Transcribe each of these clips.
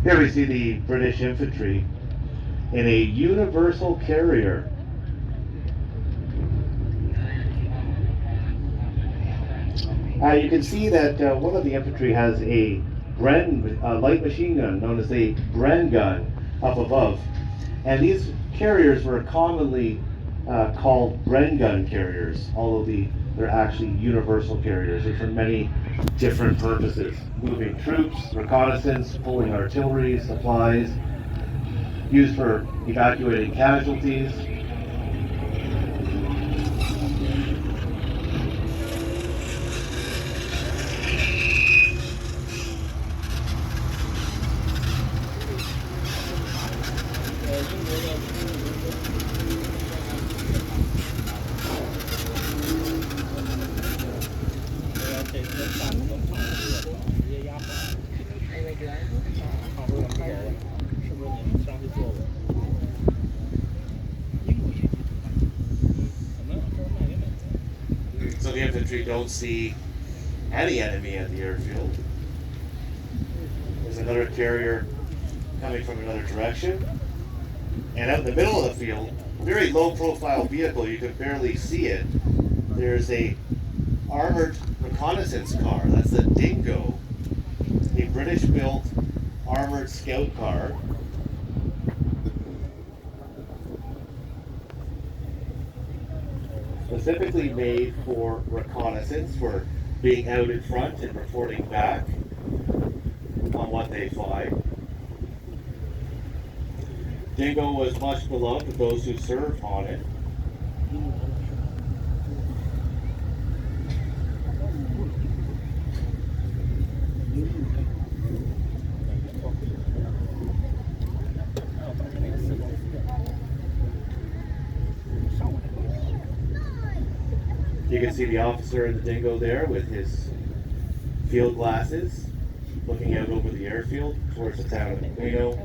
Here we see the British infantry in a universal carrier. You can see that one of the infantry has a light machine gun known as a Bren gun up above. And these carriers were commonly called Bren gun carriers, although they're actually universal carriers. They're for many different purposes: moving troops, reconnaissance, pulling artillery, supplies, used for evacuating casualties. So the infantry don't see any enemy at the airfield. There's another carrier coming from another direction. And out in the middle of the field, a very low profile vehicle, you can barely see it. There's a armored reconnaissance car. That's a Dingo, a British built armored scout car. Specifically made for reconnaissance, for being out in front and reporting back on what they find. Dingo was much beloved of those who served on it. You can see the officer in the Dingo there with his field glasses, looking out over the airfield towards the town of Aquino.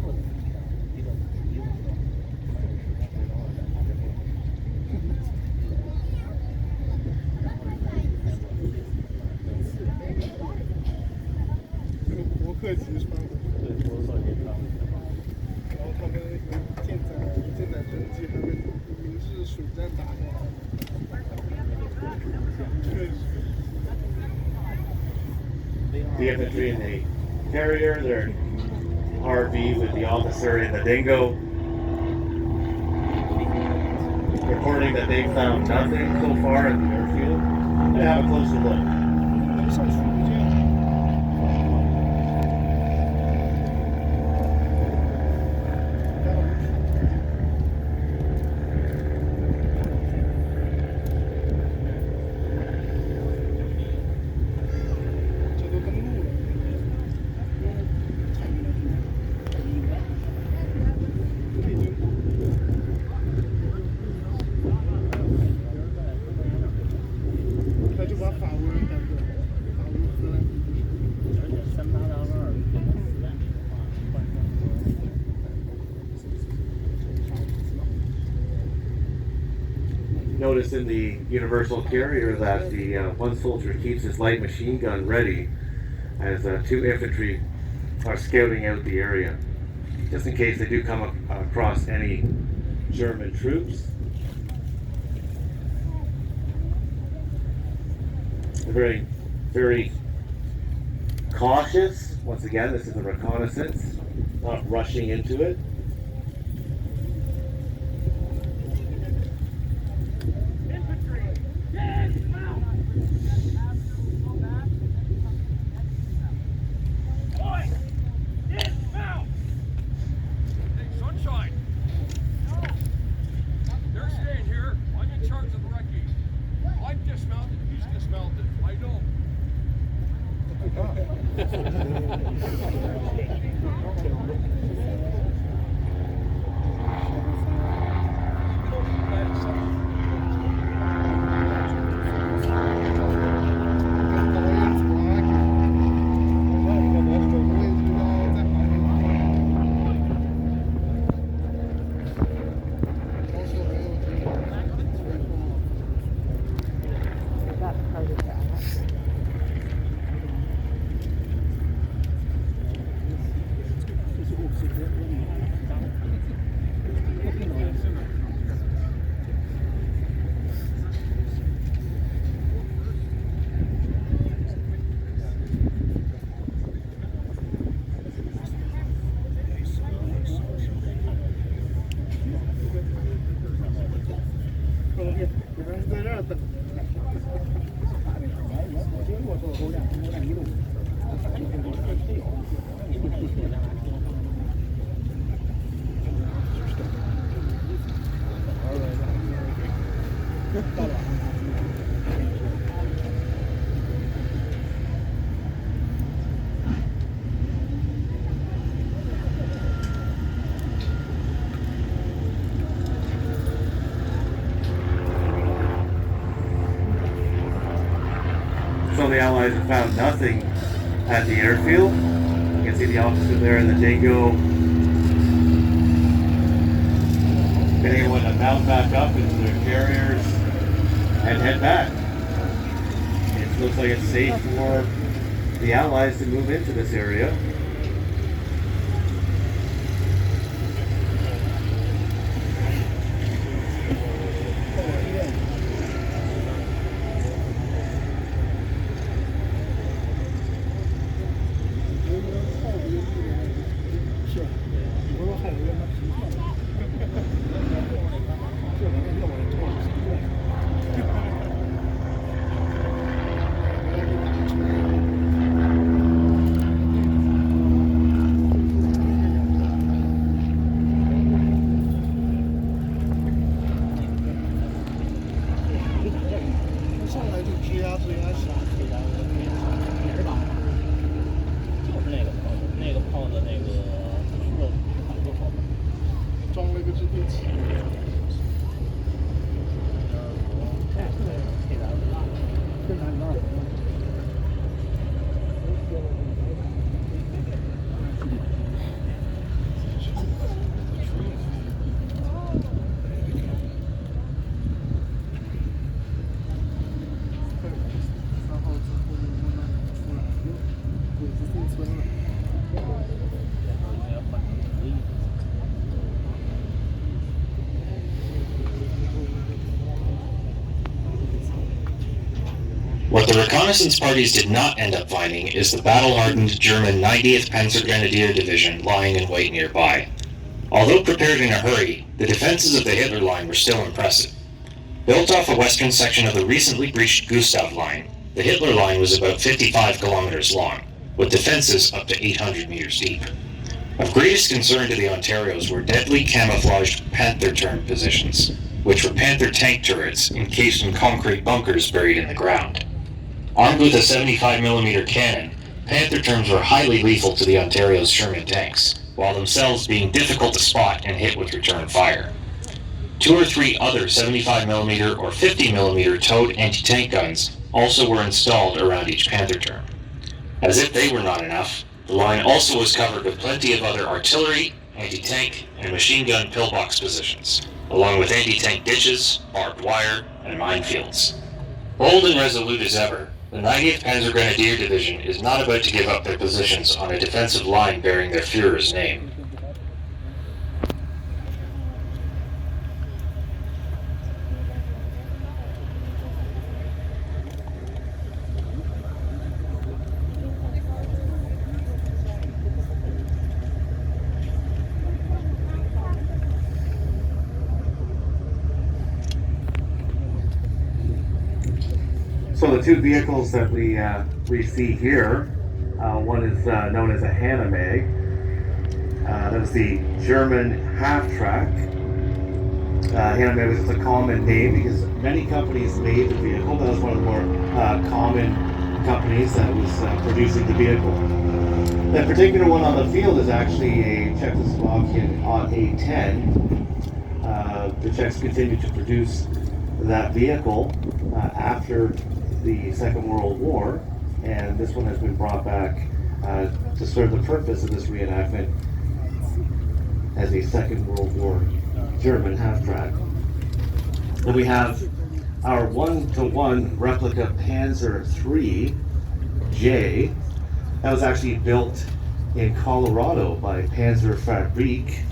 The infantry in the carrier, their RV with the officer in the Dingo, reporting that they found nothing so far in the airfield. I'm going to have a closer look. Notice in the universal carrier that the one soldier keeps his light machine gun ready as two infantry are scouting out the area, just in case they do come across any German troops. They're very, very cautious. Once again, this is a reconnaissance, not rushing into it. so the Allies have found nothing at the airfield. You can see the officer there in the Dingo been able to mount back up into their carriers and head back. It looks like it's safe for the Allies to move into this area. What the reconnaissance parties did not end up finding is the battle-hardened German 90th Panzergrenadier Division lying in wait nearby. Although prepared in a hurry, the defenses of the Hitler Line were still impressive. Built off a western section of the recently breached Gustav Line, the Hitler Line was about 55 kilometers long, with defenses up to 800 meters deep. Of greatest concern to the Ontarios were deadly camouflaged Panther turret positions, which were Panther tank turrets encased in concrete bunkers buried in the ground. Armed with a 75mm cannon, Panther terms were highly lethal to the Ontario's Sherman tanks, while themselves being difficult to spot and hit with return fire. 2 or 3 other 75mm or 50mm towed anti-tank guns also were installed around each Panther term. As if they were not enough, the line also was covered with plenty of other artillery, anti-tank, and machine gun pillbox positions, along with anti-tank ditches, barbed wire, and minefields. Bold and resolute as ever, the 90th Panzergrenadier Division is not about to give up their positions on a defensive line bearing their Führer's name. So the two vehicles that we see here, one is known as a Hanamag. That was the German half-track. Hanamag was just a common name because many companies made the vehicle. That was one of the more common companies that was producing the vehicle. That particular one on the field is actually a Czechoslovakian A-10. The Czechs continued to produce that vehicle after the Second World War, and this one has been brought back to serve the purpose of this reenactment as a Second World War German half-track. Then we have our 1-to-1 replica Panzer III-J. That was actually built in Colorado by Panzerfabrik.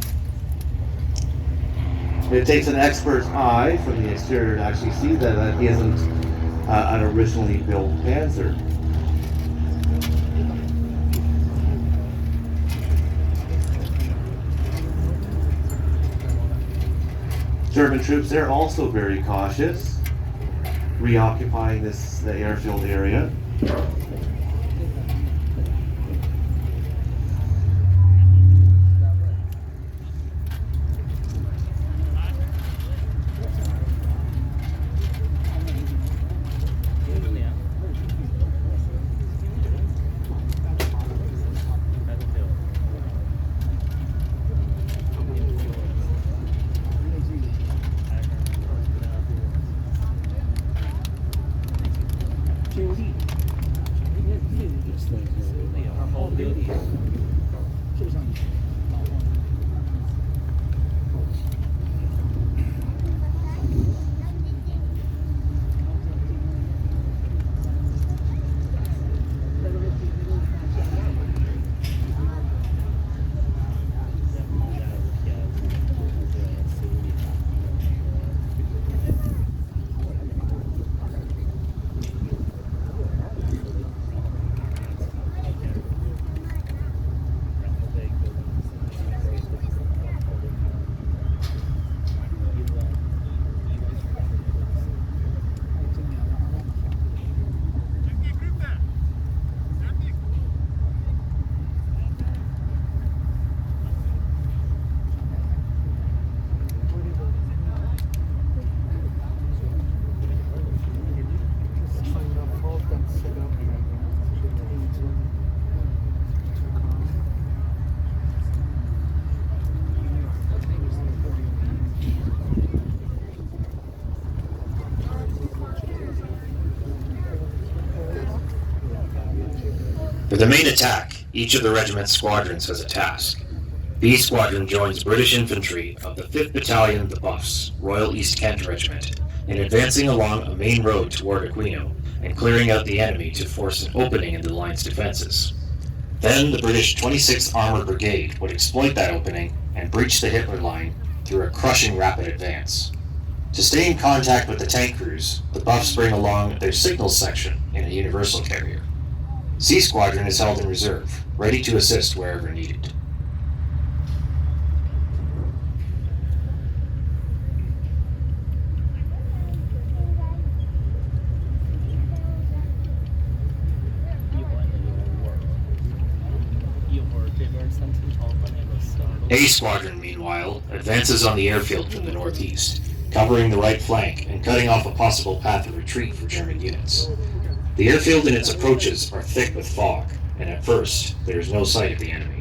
It takes an expert's eye from the exterior to actually see that that isn't an originally built Panzer. German troops, they're also very cautious, reoccupying the airfield area. For the main attack, each of the regiment's squadrons has a task. B Squadron joins British infantry of the 5th Battalion of the Buffs, Royal East Kent Regiment, in advancing along a main road toward Aquino and clearing out the enemy to force an opening in the line's defenses. Then the British 26th Armored Brigade would exploit that opening and breach the Hitler line through a crushing rapid advance. To stay in contact with the tank crews, the Buffs bring along their signals section in a universal carrier. C Squadron is held in reserve, ready to assist wherever needed. A Squadron, meanwhile, advances on the airfield from the northeast, covering the right flank and cutting off a possible path of retreat for German units. The airfield and its approaches are thick with fog, and at first, there is no sight of the enemy.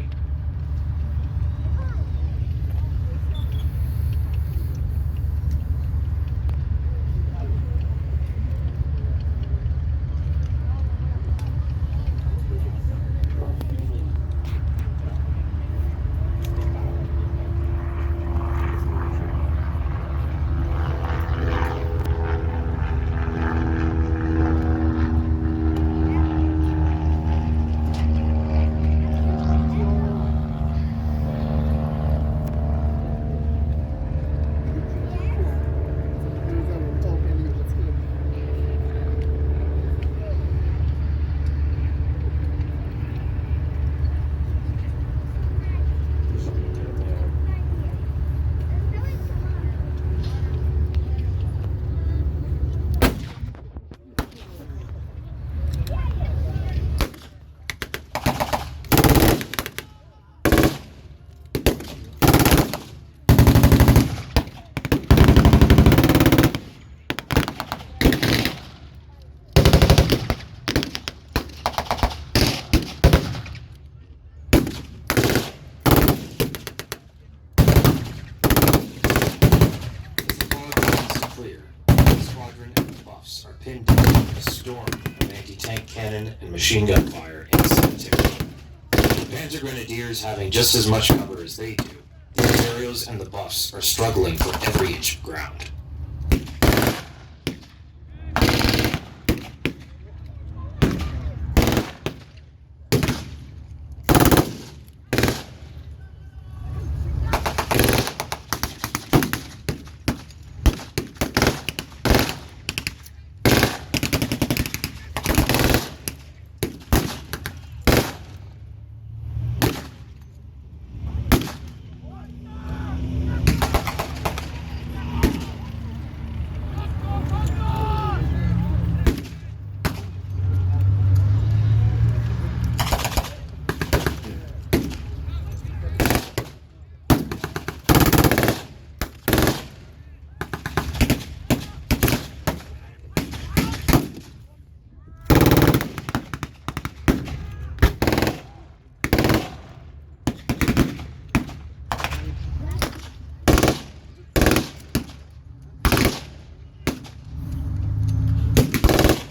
Are pinned down in a storm of anti-tank cannon and machine gun fire in the cemetery. The Panzer Grenadiers having just as much cover as they do, the Imperials and the Buffs are struggling for every inch of ground.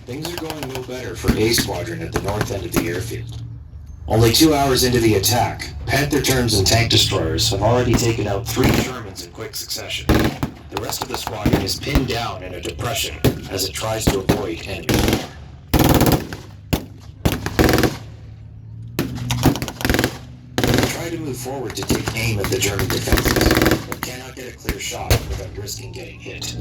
Things are going no better for A Squadron at the north end of the airfield. Only 2 hours into the attack, Panther terms and tank destroyers have already taken out 3 Shermans in quick succession. The rest of the squadron is pinned down in a depression as it tries to avoid enemy fire. They try to move forward to take aim at the German defenses, but cannot get a clear shot without risking getting hit.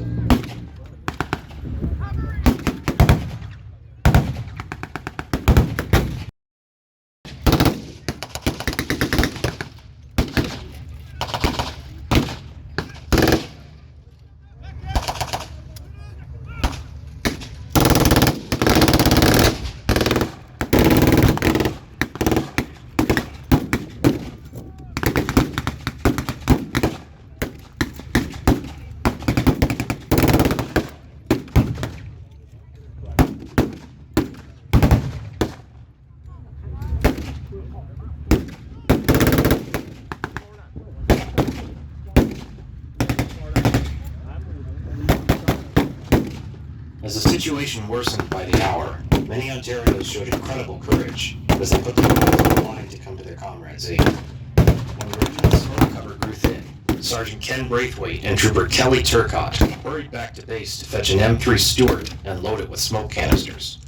As the situation worsened by the hour, many Ontarios showed incredible courage as they put their lives on the line to come to their comrades' aid. When the regiment's smoke cover grew thin, Sergeant Ken Braithwaite and Trooper Kelly Turcott hurried back to base to fetch an M3 Stuart and load it with smoke canisters.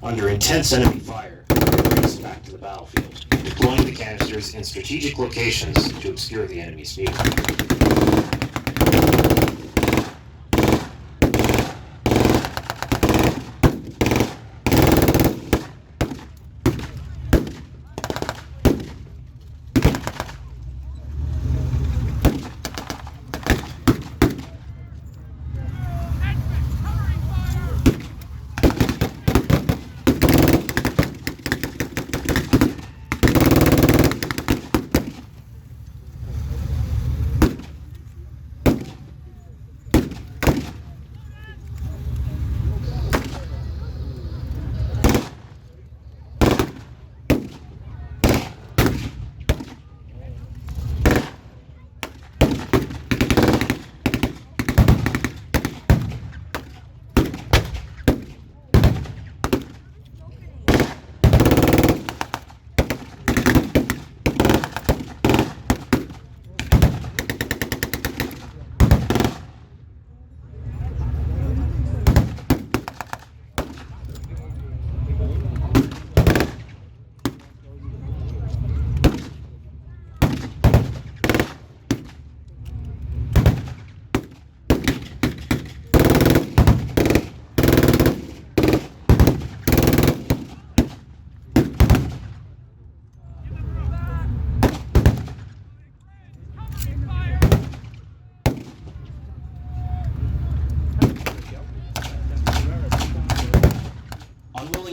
Under intense enemy fire, they raced back to the battlefield, deploying the canisters in strategic locations to obscure the enemy's view.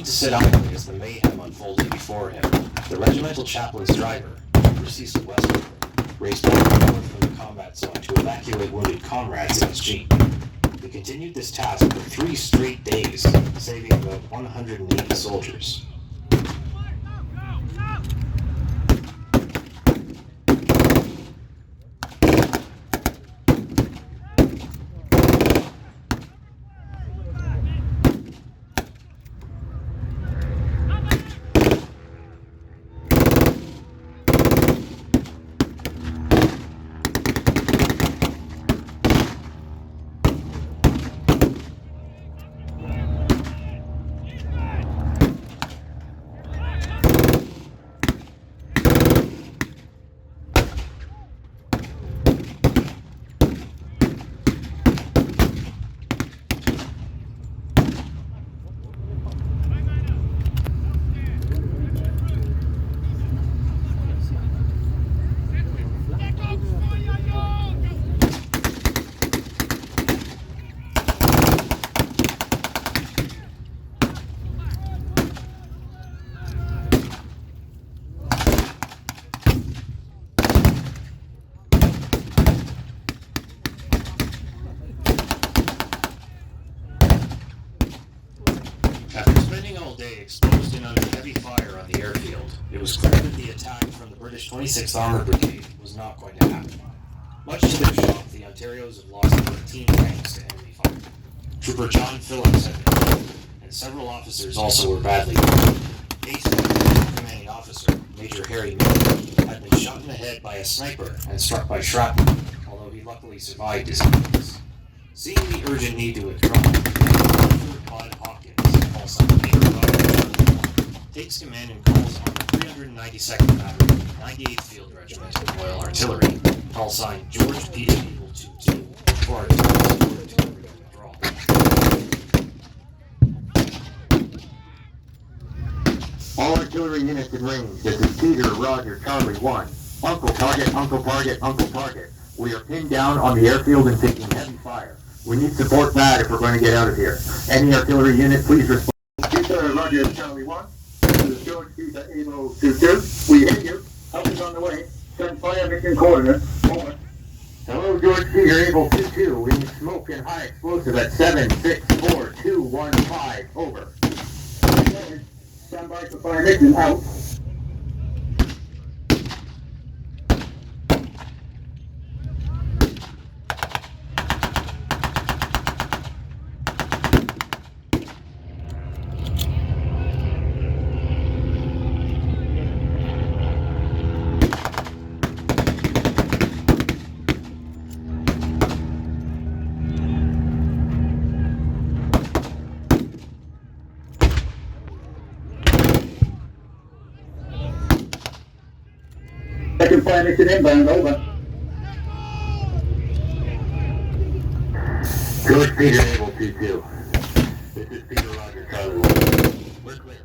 To sit idly as the mayhem unfolded before him, the regimental chaplain's driver, Trooper Cecil Westwood, raced back and forth from the combat zone to evacuate wounded comrades in his jeep. He continued this task for 3 straight days, saving about 180 soldiers. Exposed and under heavy fire on the airfield, it was clear that the attack from the British 26th Armored Brigade was not going to happen. Much to their shock, the Ontarios have lost 13 tanks to enemy fire. Trooper John Phillips had been killed, and and several officers also were badly wounded. The commanding officer, Major Harry Miller, had been shot in the head by a sniper and struck by shrapnel, although he luckily survived his injuries. Seeing the urgent need to withdraw, Clyde Hawkins, also Major Robert, takes command and calls on the 392nd Battery, 98th Field Regiment of Royal Artillery, call sign George Peter Eagle 22, for artillery support to cover the withdrawal. All artillery units in range. This is Peter, Roger, Charlie 1. Uncle target, uncle target, uncle target. We are pinned down on the airfield and taking heavy fire. We need support bad if we're going to get out of here. Any artillery unit, please respond. Peter, Roger, Charlie 1. This is George Peter, Amo 22. We hear you. Help is on the way. Send fire mission coordinates. Over. Hello, George Peter, Able 22. We need smoke and high explosive at 764215. Over. Stand by for fire mission. Out. Second fire mission inbound, over. George Peter, Able 22. This is Peter, Roger, Charlie 1. We're clear.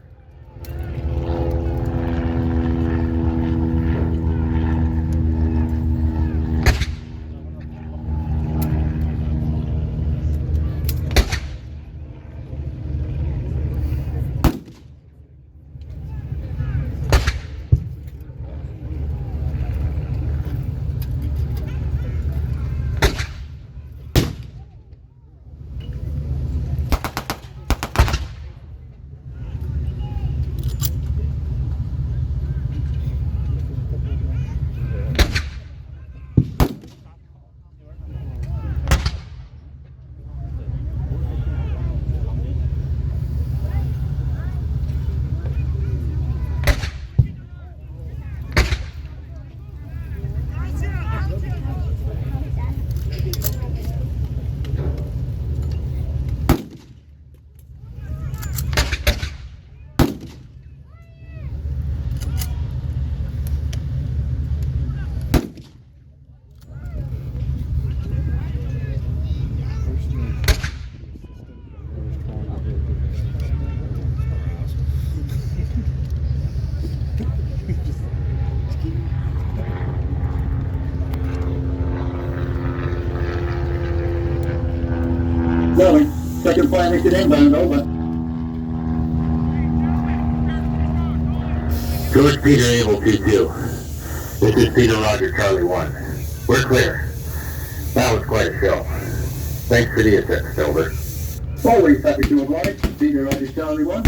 Going. Second fire mission inbound, over. George Peter, Able 22. This is Peter, Roger, Charlie 1. We're clear. That was quite a show. Thanks for the assist, Silver. Always happy to oblige. Peter, Roger, Charlie 1.